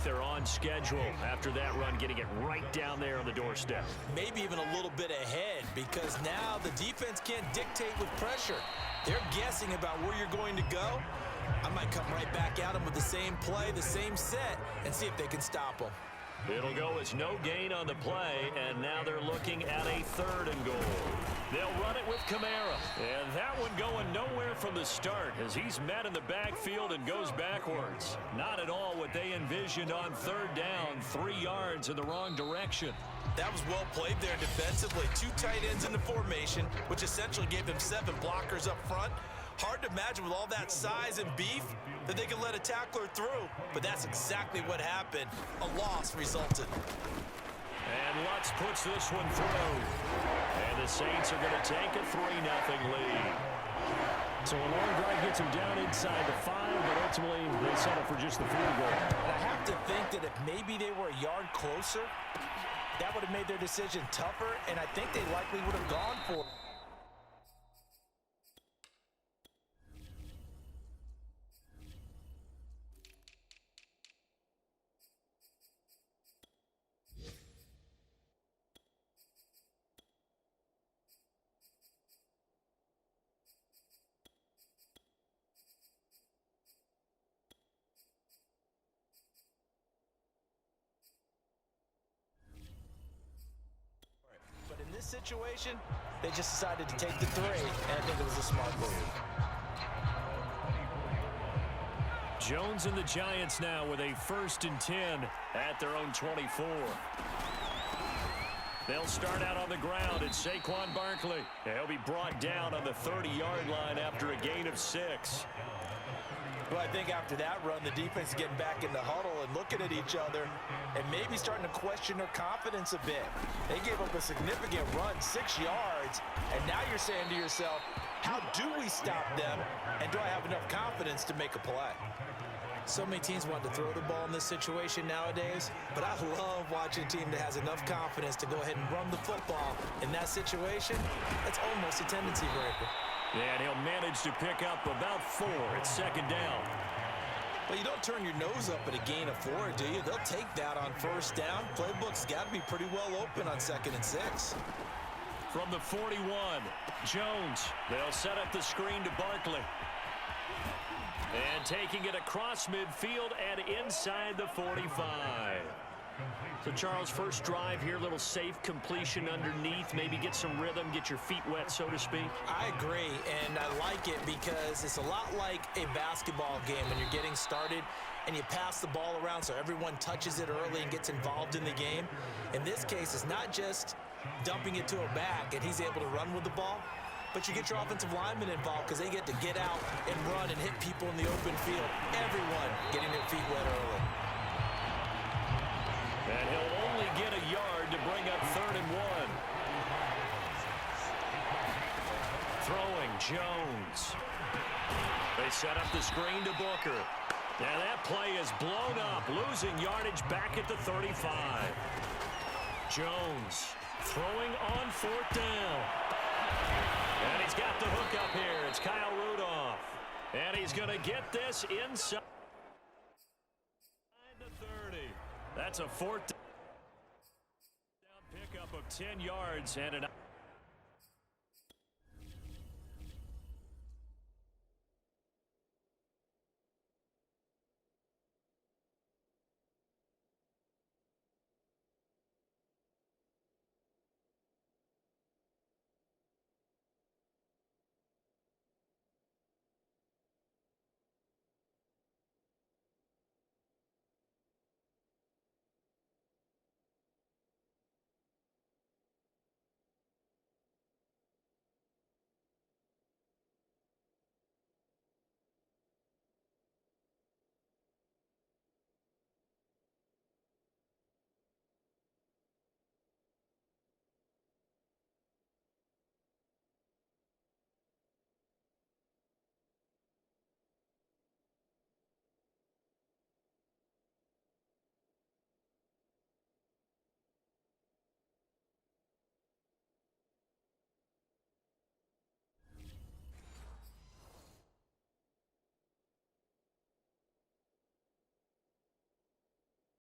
They're on schedule after that run, getting it right down there on the doorstep. Maybe even a little bit ahead, because now the defense can't dictate with pressure. They're guessing about where you're going to go. I might come right back at them with the same play, the same set, and see if they can stop them. It'll go as no gain on the play, and now they're looking at a 3rd and goal. They'll run it with Kamara, and that one going nowhere from the start as he's met in the backfield and goes backwards. Not at all what they envisioned on 3rd down, 3 yards in the wrong direction. That was well played there defensively. 2 tight ends in the formation, which essentially gave them 7 blockers up front. Hard to imagine with all that size and beef that they could let a tackler through, but that's exactly what happened. A loss resulted. And Lutz puts this one through. And the Saints are going to take a 3-0 lead. So a long drive gets them down inside the 5, but ultimately they settle for just the field goal. And I have to think that if maybe they were a yard closer, that would have made their decision tougher, and I think they likely would have gone for it. But in this situation, they just decided to take the 3, and I think it was a smart move. Jones and the Giants now with a 1st and 10 at their own 24. They'll start out on the ground. It's Saquon Barkley. He'll be brought down on the 30-yard line after a gain of 6. Well, I think after that run, the defense is getting back in the huddle and looking at each other and maybe starting to question their confidence a bit. They gave up a significant run, 6 yards, and now you're saying to yourself, how do we stop them, and do I have enough confidence to make a play? So many teams want to throw the ball in this situation nowadays, but I love watching a team that has enough confidence to go ahead and run the football. In that situation, that's almost a tendency breaker. And he'll manage to pick up about 4 at 2nd down. Well, you don't turn your nose up at a gain of 4, do you? They'll take that on 1st down. Playbook's got to be pretty well open on 2nd and 6. From the 41, Jones. They'll set up the screen to Barkley. And taking it across midfield and inside the 45. So, Charles, first drive here, little safe completion underneath. Maybe get some rhythm, get your feet wet, so to speak. I agree, and I like it because it's a lot like a basketball game when you're getting started and you pass the ball around so everyone touches it early and gets involved in the game. In this case, it's not just dumping it to a back and he's able to run with the ball, but you get your offensive linemen involved because they get to get out and run and hit people in the open field. Everyone getting their feet wet early. And he'll only get a yard to bring up 3rd and 1. Throwing Jones. They set up the screen to Booker. And that play is blown up, losing yardage back at the 35. Jones throwing on 4th down. And he's got the hook up here. It's Kyle Rudolph. And he's going to get this inside the 30. That's a 4th down pickup of 10 yards and an